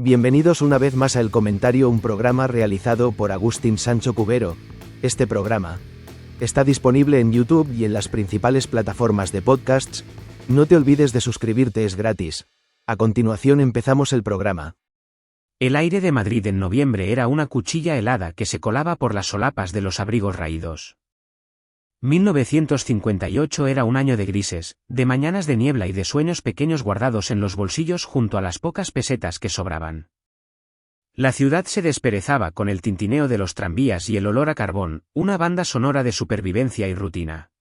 Bienvenidos una vez más a El Comentario, un programa realizado por Agustín Sancho Cubero. Este programa está disponible en YouTube y en las principales plataformas de podcasts. No te olvides de suscribirte, es gratis. A continuación empezamos el programa. El aire de Madrid en noviembre era una cuchilla helada que se colaba por las solapas de los abrigos raídos. 1958 era un año de grises, de mañanas de niebla y de sueños pequeños guardados en los bolsillos junto a las pocas pesetas que sobraban. La ciudad se desperezaba con el tintineo de los tranvías y el olor a carbón, una banda sonora de supervivencia y rutina.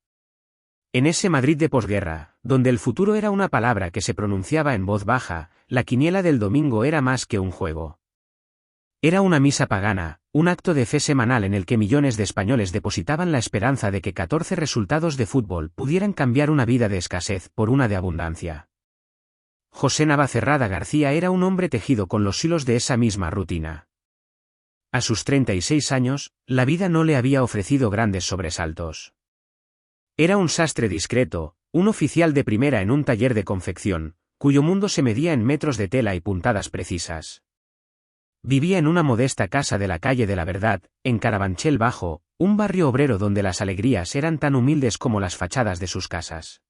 En ese Madrid de posguerra, donde el futuro era una palabra que se pronunciaba en voz baja, la quiniela del domingo era más que un juego. Era una misa pagana, un acto de fe semanal en el que millones de españoles depositaban la esperanza de que 14 resultados de fútbol pudieran cambiar una vida de escasez por una de abundancia. José Navacerrada García era un hombre tejido con los hilos de esa misma rutina. A sus 36 años, la vida no le había ofrecido grandes sobresaltos. Era un sastre discreto, un oficial de primera en un taller de confección, cuyo mundo se medía en metros de tela y puntadas precisas. Vivía en una modesta casa de la calle de la Verdad, en Carabanchel Bajo, un barrio obrero donde las alegrías eran tan humildes como las fachadas de sus casas.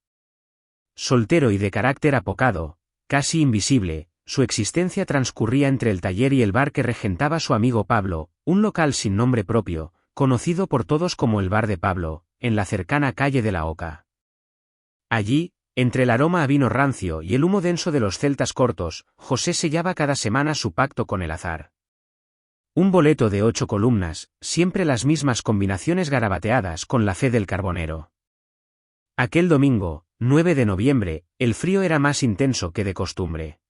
Soltero y de carácter apocado, casi invisible, su existencia transcurría entre el taller y el bar que regentaba su amigo Pablo, un local sin nombre propio, conocido por todos como el Bar de Pablo, en la cercana calle de la Oca. Allí, entre el aroma a vino rancio y el humo denso de los celtas cortos, José sellaba cada semana su pacto con el azar. Un boleto de 8 columnas, siempre las mismas combinaciones garabateadas con la fe del carbonero. Aquel domingo, 9 de noviembre, el frío era más intenso que de costumbre.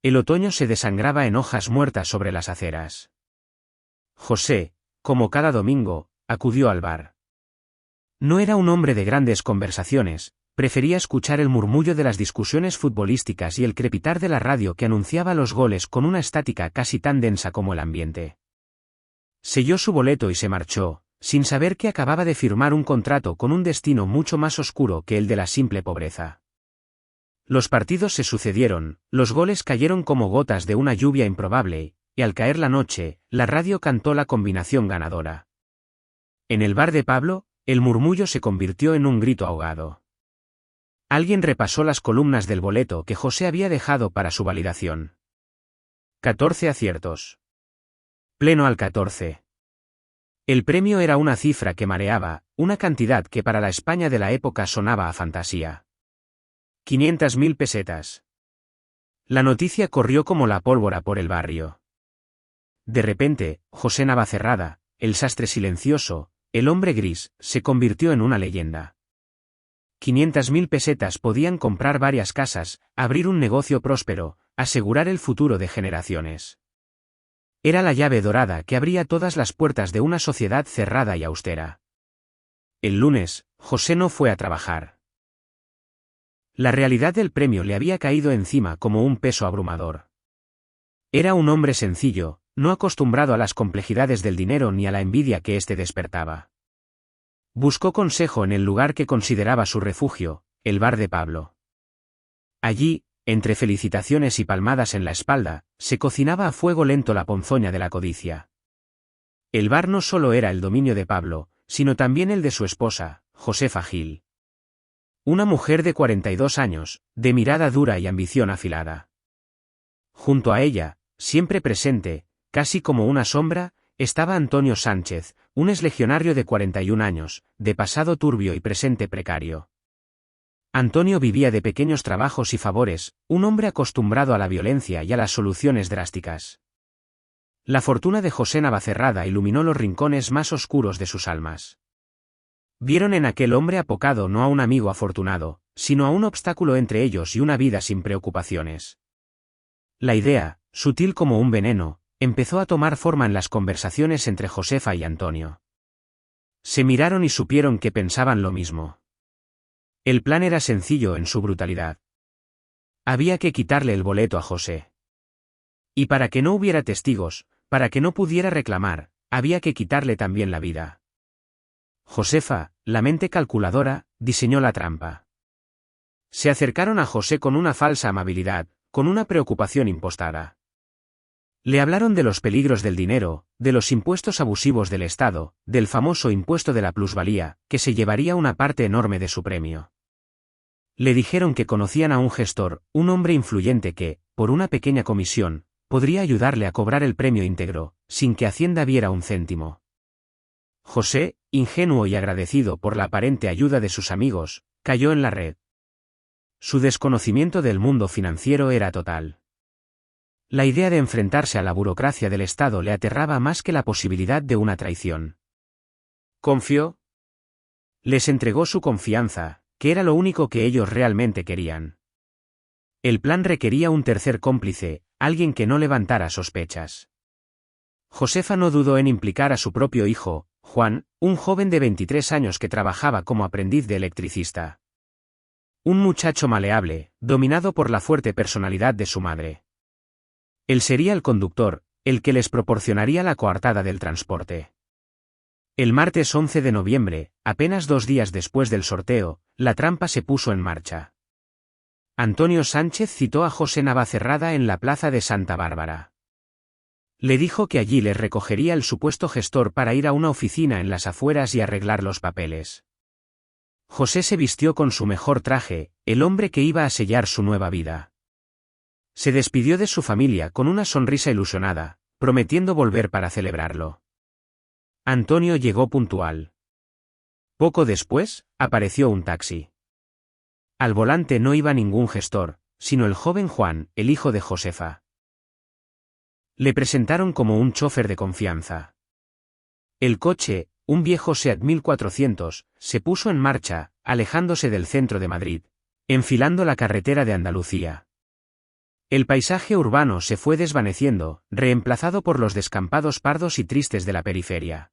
El otoño se desangraba en hojas muertas sobre las aceras. José, como cada domingo, acudió al bar. No era un hombre de grandes conversaciones. Prefería escuchar el murmullo de las discusiones futbolísticas y el crepitar de la radio que anunciaba los goles con una estática casi tan densa como el ambiente. Selló su boleto y se marchó, sin saber que acababa de firmar un contrato con un destino mucho más oscuro que el de la simple pobreza. Los partidos se sucedieron, los goles cayeron como gotas de una lluvia improbable, y al caer la noche, la radio cantó la combinación ganadora. En el bar de Pablo, el murmullo se convirtió en un grito ahogado. Alguien repasó las columnas del boleto que José había dejado para su validación. 14 aciertos. Pleno al 14. El premio era una cifra que mareaba, una cantidad que para la España de la época sonaba a fantasía. 500.000 pesetas. La noticia corrió como la pólvora por el barrio. De repente, José Navacerrada, el sastre silencioso, el hombre gris, se convirtió en una leyenda. 500.000 pesetas podían comprar varias casas, abrir un negocio próspero, asegurar el futuro de generaciones. Era la llave dorada que abría todas las puertas de una sociedad cerrada y austera. El lunes, José no fue a trabajar. La realidad del premio le había caído encima como un peso abrumador. Era un hombre sencillo, no acostumbrado a las complejidades del dinero ni a la envidia que éste despertaba. Buscó consejo en el lugar que consideraba su refugio, el bar de Pablo. Allí, entre felicitaciones y palmadas en la espalda, se cocinaba a fuego lento la ponzoña de la codicia. El bar no solo era el dominio de Pablo, sino también el de su esposa, Josefa Gil. Una mujer de 42 años, de mirada dura y ambición afilada. Junto a ella, siempre presente, casi como una sombra, estaba Antonio Sánchez, un exlegionario de 41 años, de pasado turbio y presente precario. Antonio vivía de pequeños trabajos y favores, un hombre acostumbrado a la violencia y a las soluciones drásticas. La fortuna de José Navacerrada iluminó los rincones más oscuros de sus almas. Vieron en aquel hombre apocado no a un amigo afortunado, sino a un obstáculo entre ellos y una vida sin preocupaciones. La idea, sutil como un veneno, empezó a tomar forma en las conversaciones entre Josefa y Antonio. Se miraron y supieron que pensaban lo mismo. El plan era sencillo en su brutalidad. Había que quitarle el boleto a José. Y para que no hubiera testigos, para que no pudiera reclamar, había que quitarle también la vida. Josefa, la mente calculadora, diseñó la trampa. Se acercaron a José con una falsa amabilidad, con una preocupación impostada. Le hablaron de los peligros del dinero, de los impuestos abusivos del Estado, del famoso impuesto de la plusvalía, que se llevaría una parte enorme de su premio. Le dijeron que conocían a un gestor, un hombre influyente que, por una pequeña comisión, podría ayudarle a cobrar el premio íntegro, sin que Hacienda viera un céntimo. José, ingenuo y agradecido por la aparente ayuda de sus amigos, cayó en la red. Su desconocimiento del mundo financiero era total. La idea de enfrentarse a la burocracia del Estado le aterraba más que la posibilidad de una traición. Confió. Les entregó su confianza, que era lo único que ellos realmente querían. El plan requería un tercer cómplice, alguien que no levantara sospechas. Josefa no dudó en implicar a su propio hijo, Juan, un joven de 23 años que trabajaba como aprendiz de electricista. Un muchacho maleable, dominado por la fuerte personalidad de su madre. Él sería el conductor, el que les proporcionaría la coartada del transporte. El martes 11 de noviembre, apenas 2 días después del sorteo, la trampa se puso en marcha. Antonio Sánchez citó a José Navacerrada en la plaza de Santa Bárbara. Le dijo que allí les recogería el supuesto gestor para ir a una oficina en las afueras y arreglar los papeles. José se vistió con su mejor traje, el hombre que iba a sellar su nueva vida. Se despidió de su familia con una sonrisa ilusionada, prometiendo volver para celebrarlo. Antonio llegó puntual. Poco después, apareció un taxi. Al volante no iba ningún gestor, sino el joven Juan, el hijo de Josefa. Le presentaron como un chofer de confianza. El coche, un viejo Seat 1400, se puso en marcha, alejándose del centro de Madrid, enfilando la carretera de Andalucía. El paisaje urbano se fue desvaneciendo, reemplazado por los descampados pardos y tristes de la periferia.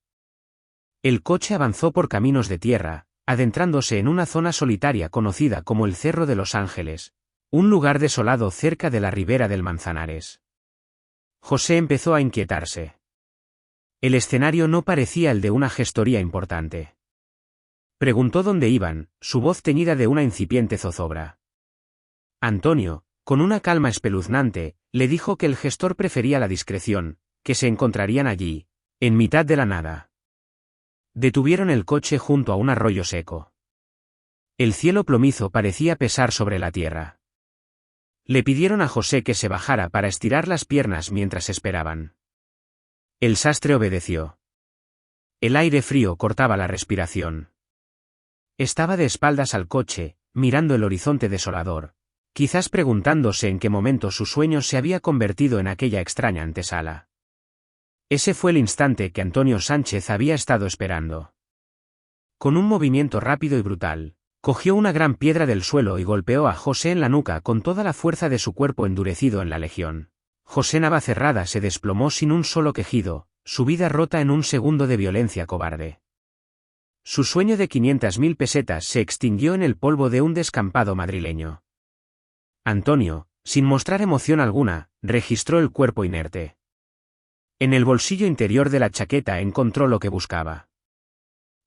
El coche avanzó por caminos de tierra, adentrándose en una zona solitaria conocida como el Cerro de los Ángeles, un lugar desolado cerca de la ribera del Manzanares. José empezó a inquietarse. El escenario no parecía el de una gestoría importante. Preguntó dónde iban, su voz teñida de una incipiente zozobra. Antonio, con una calma espeluznante, le dijo que el gestor prefería la discreción, que se encontrarían allí, en mitad de la nada. Detuvieron el coche junto a un arroyo seco. El cielo plomizo parecía pesar sobre la tierra. Le pidieron a José que se bajara para estirar las piernas mientras esperaban. El sastre obedeció. El aire frío cortaba la respiración. Estaba de espaldas al coche, mirando el horizonte desolador, quizás preguntándose en qué momento su sueño se había convertido en aquella extraña antesala. Ese fue el instante que Antonio Sánchez había estado esperando. Con un movimiento rápido y brutal, cogió una gran piedra del suelo y golpeó a José en la nuca con toda la fuerza de su cuerpo endurecido en la legión. José Navacerrada se desplomó sin un solo quejido, su vida rota en un segundo de violencia cobarde. Su sueño de 500.000 pesetas se extinguió en el polvo de un descampado madrileño. Antonio, sin mostrar emoción alguna, registró el cuerpo inerte. En el bolsillo interior de la chaqueta encontró lo que buscaba.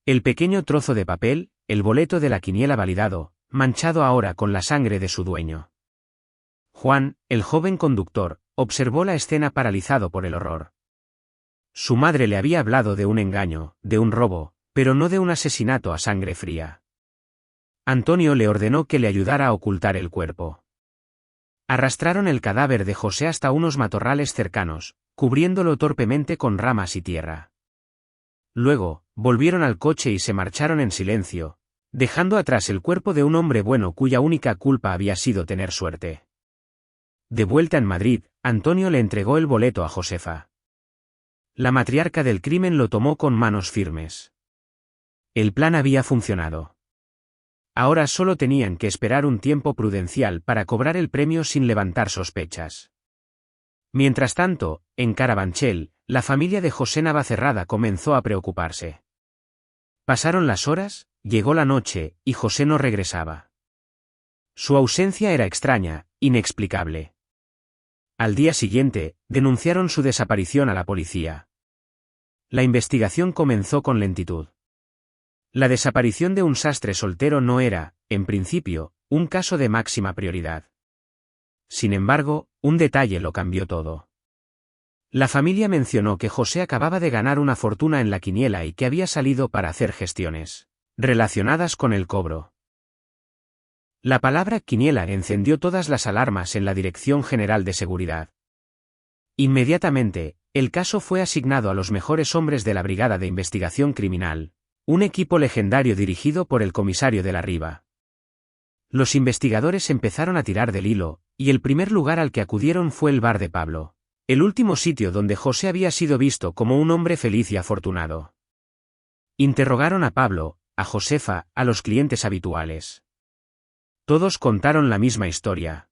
El pequeño trozo de papel, el boleto de la quiniela validado, manchado ahora con la sangre de su dueño. Juan, el joven conductor, observó la escena paralizado por el horror. Su madre le había hablado de un engaño, de un robo, pero no de un asesinato a sangre fría. Antonio le ordenó que le ayudara a ocultar el cuerpo. Arrastraron el cadáver de José hasta unos matorrales cercanos, cubriéndolo torpemente con ramas y tierra. Luego, volvieron al coche y se marcharon en silencio, dejando atrás el cuerpo de un hombre bueno cuya única culpa había sido tener suerte. De vuelta en Madrid, Antonio le entregó el boleto a Josefa. La matriarca del crimen lo tomó con manos firmes. El plan había funcionado. Ahora solo tenían que esperar un tiempo prudencial para cobrar el premio sin levantar sospechas. Mientras tanto, en Carabanchel, la familia de José Navacerrada comenzó a preocuparse. Pasaron las horas, llegó la noche, y José no regresaba. Su ausencia era extraña, inexplicable. Al día siguiente, denunciaron su desaparición a la policía. La investigación comenzó con lentitud. La desaparición de un sastre soltero no era, en principio, un caso de máxima prioridad. Sin embargo, un detalle lo cambió todo. La familia mencionó que José acababa de ganar una fortuna en la quiniela y que había salido para hacer gestiones relacionadas con el cobro. La palabra quiniela encendió todas las alarmas en la Dirección General de Seguridad. Inmediatamente, el caso fue asignado a los mejores hombres de la Brigada de Investigación Criminal, un equipo legendario dirigido por el comisario de la Riva. Los investigadores empezaron a tirar del hilo, y el primer lugar al que acudieron fue el bar de Pablo, el último sitio donde José había sido visto como un hombre feliz y afortunado. Interrogaron a Pablo, a Josefa, a los clientes habituales. Todos contaron la misma historia.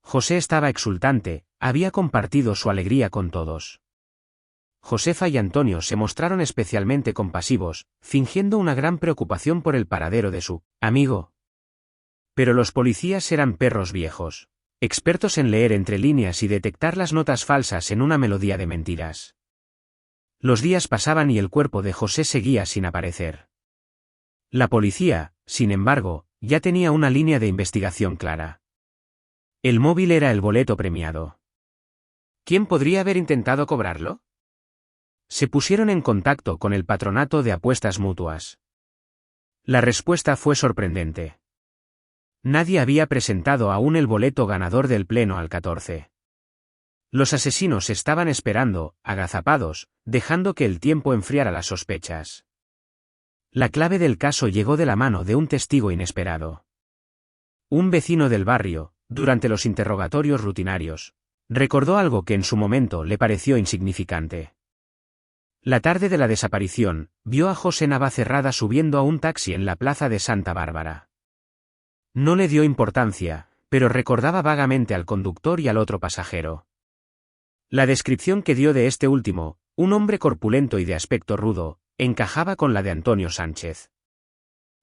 José estaba exultante, había compartido su alegría con todos. Josefa y Antonio se mostraron especialmente compasivos, fingiendo una gran preocupación por el paradero de su amigo. Pero los policías eran perros viejos, expertos en leer entre líneas y detectar las notas falsas en una melodía de mentiras. Los días pasaban y el cuerpo de José seguía sin aparecer. La policía, sin embargo, ya tenía una línea de investigación clara. El móvil era el boleto premiado. ¿Quién podría haber intentado cobrarlo? Se pusieron en contacto con el Patronato de Apuestas Mutuas. La respuesta fue sorprendente. Nadie había presentado aún el boleto ganador del pleno al 14. Los asesinos estaban esperando, agazapados, dejando que el tiempo enfriara las sospechas. La clave del caso llegó de la mano de un testigo inesperado. Un vecino del barrio, durante los interrogatorios rutinarios, recordó algo que en su momento le pareció insignificante. La tarde de la desaparición, vio a José Navacerrada subiendo a un taxi en la plaza de Santa Bárbara. No le dio importancia, pero recordaba vagamente al conductor y al otro pasajero. La descripción que dio de este último, un hombre corpulento y de aspecto rudo, encajaba con la de Antonio Sánchez.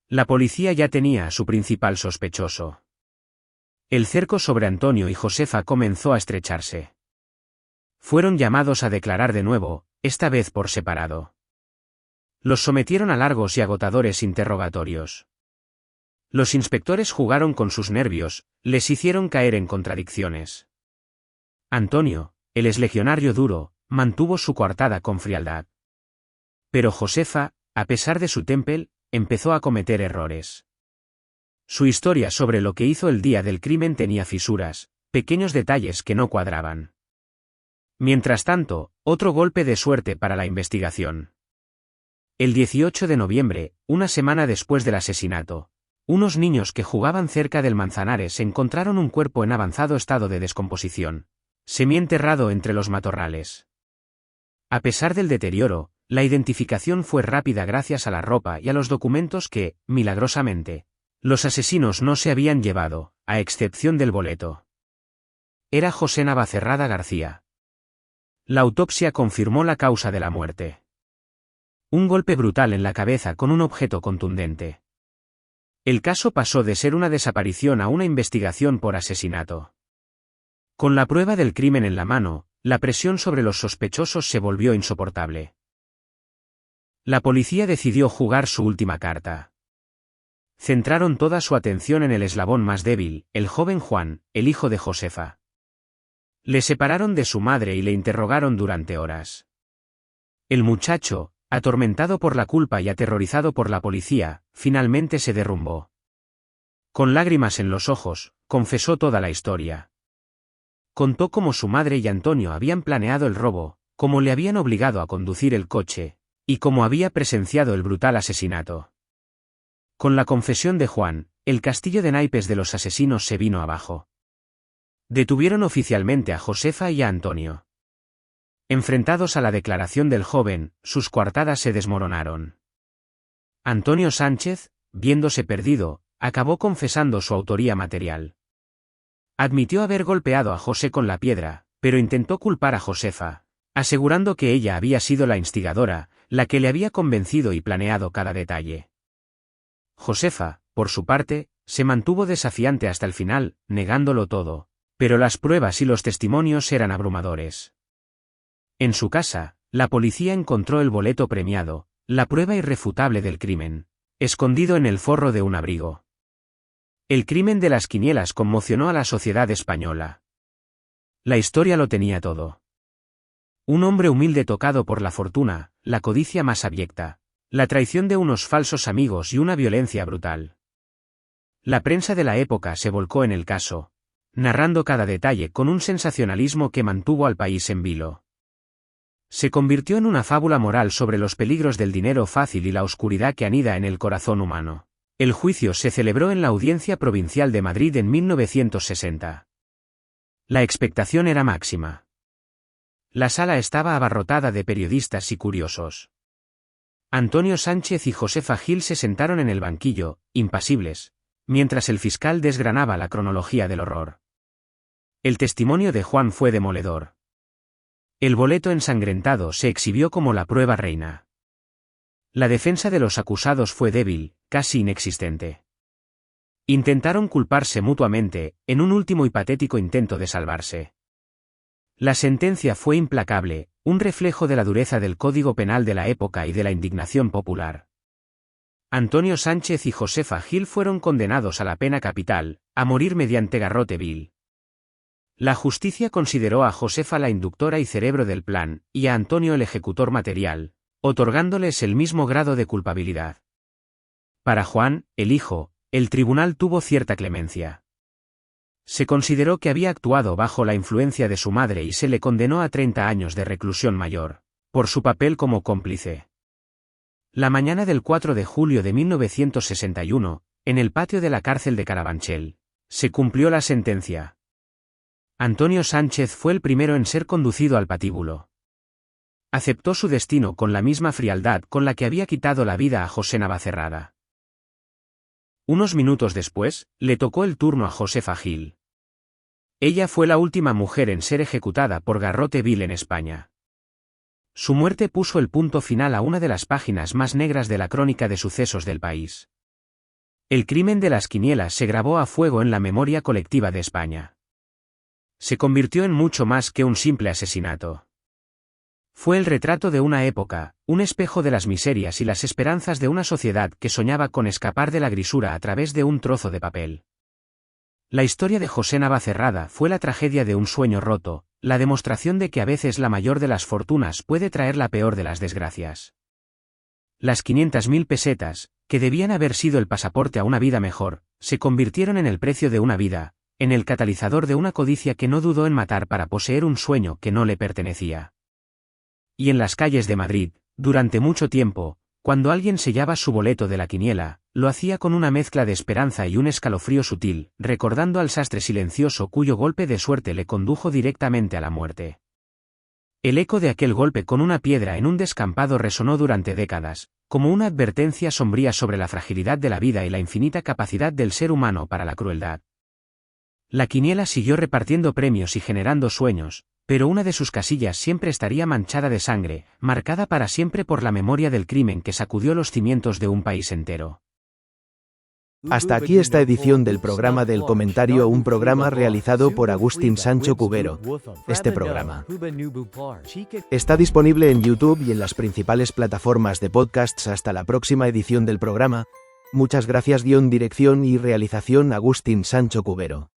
La policía ya tenía a su principal sospechoso. El cerco sobre Antonio y Josefa comenzó a estrecharse. Fueron llamados a declarar de nuevo, esta vez por separado. Los sometieron a largos y agotadores interrogatorios. Los inspectores jugaron con sus nervios, les hicieron caer en contradicciones. Antonio, el exlegionario duro, mantuvo su coartada con frialdad. Pero Josefa, a pesar de su temple, empezó a cometer errores. Su historia sobre lo que hizo el día del crimen tenía fisuras, pequeños detalles que no cuadraban. Mientras tanto, otro golpe de suerte para la investigación. El 18 de noviembre, una semana después del asesinato, unos niños que jugaban cerca del Manzanares encontraron un cuerpo en avanzado estado de descomposición, semienterrado entre los matorrales. A pesar del deterioro, la identificación fue rápida gracias a la ropa y a los documentos que, milagrosamente, los asesinos no se habían llevado, a excepción del boleto. Era José Navacerrada García. La autopsia confirmó la causa de la muerte. Un golpe brutal en la cabeza con un objeto contundente. El caso pasó de ser una desaparición a una investigación por asesinato. Con la prueba del crimen en la mano, la presión sobre los sospechosos se volvió insoportable. La policía decidió jugar su última carta. Centraron toda su atención en el eslabón más débil, el joven Juan, el hijo de Josefa. Le separaron de su madre y le interrogaron durante horas. El muchacho, atormentado por la culpa y aterrorizado por la policía, finalmente se derrumbó. Con lágrimas en los ojos, confesó toda la historia. Contó cómo su madre y Antonio habían planeado el robo, cómo le habían obligado a conducir el coche, y cómo había presenciado el brutal asesinato. Con la confesión de Juan, el castillo de naipes de los asesinos se vino abajo. Detuvieron oficialmente a Josefa y a Antonio. Enfrentados a la declaración del joven, sus coartadas se desmoronaron. Antonio Sánchez, viéndose perdido, acabó confesando su autoría material. Admitió haber golpeado a José con la piedra, pero intentó culpar a Josefa, asegurando que ella había sido la instigadora, la que le había convencido y planeado cada detalle. Josefa, por su parte, se mantuvo desafiante hasta el final, negándolo todo, pero las pruebas y los testimonios eran abrumadores. En su casa, la policía encontró el boleto premiado, la prueba irrefutable del crimen, escondido en el forro de un abrigo. El crimen de las quinielas conmocionó a la sociedad española. La historia lo tenía todo. Un hombre humilde tocado por la fortuna, la codicia más abyecta, la traición de unos falsos amigos y una violencia brutal. La prensa de la época se volcó en el caso, narrando cada detalle con un sensacionalismo que mantuvo al país en vilo. Se convirtió en una fábula moral sobre los peligros del dinero fácil y la oscuridad que anida en el corazón humano. El juicio se celebró en la Audiencia Provincial de Madrid en 1960. La expectación era máxima. La sala estaba abarrotada de periodistas y curiosos. Antonio Sánchez y Josefa Gil se sentaron en el banquillo, impasibles, mientras el fiscal desgranaba la cronología del horror. El testimonio de Juan fue demoledor. El boleto ensangrentado se exhibió como la prueba reina. La defensa de los acusados fue débil, casi inexistente. Intentaron culparse mutuamente, en un último y patético intento de salvarse. La sentencia fue implacable, un reflejo de la dureza del Código Penal de la época y de la indignación popular. Antonio Sánchez y Josefa Gil fueron condenados a la pena capital, a morir mediante garrote vil. La justicia consideró a Josefa la inductora y cerebro del plan, y a Antonio el ejecutor material, otorgándoles el mismo grado de culpabilidad. Para Juan, el hijo, el tribunal tuvo cierta clemencia. Se consideró que había actuado bajo la influencia de su madre y se le condenó a 30 años de reclusión mayor, por su papel como cómplice. La mañana del 4 de julio de 1961, en el patio de la cárcel de Carabanchel, se cumplió la sentencia. Antonio Sánchez fue el primero en ser conducido al patíbulo. Aceptó su destino con la misma frialdad con la que había quitado la vida a José Navacerrada. Unos minutos después, le tocó el turno a Josefa Gil. Ella fue la última mujer en ser ejecutada por garrote vil en España. Su muerte puso el punto final a una de las páginas más negras de la crónica de sucesos del país. El crimen de las quinielas se grabó a fuego en la memoria colectiva de España. Se convirtió en mucho más que un simple asesinato. Fue el retrato de una época, un espejo de las miserias y las esperanzas de una sociedad que soñaba con escapar de la grisura a través de un trozo de papel. La historia de José Navacerrada fue la tragedia de un sueño roto, la demostración de que a veces la mayor de las fortunas puede traer la peor de las desgracias. Las 500.000 pesetas, que debían haber sido el pasaporte a una vida mejor, se convirtieron en el precio de una vida, en el catalizador de una codicia que no dudó en matar para poseer un sueño que no le pertenecía. Y en las calles de Madrid, durante mucho tiempo, cuando alguien sellaba su boleto de la quiniela, lo hacía con una mezcla de esperanza y un escalofrío sutil, recordando al sastre silencioso cuyo golpe de suerte le condujo directamente a la muerte. El eco de aquel golpe con una piedra en un descampado resonó durante décadas, como una advertencia sombría sobre la fragilidad de la vida y la infinita capacidad del ser humano para la crueldad. La quiniela siguió repartiendo premios y generando sueños, pero una de sus casillas siempre estaría manchada de sangre, marcada para siempre por la memoria del crimen que sacudió los cimientos de un país entero. Hasta aquí esta edición del programa del comentario, un programa realizado por Agustín Sancho Cubero. Este programa está disponible en YouTube y en las principales plataformas de podcasts. Hasta la próxima edición del programa. Muchas gracias. Dirección y realización Agustín Sancho Cubero.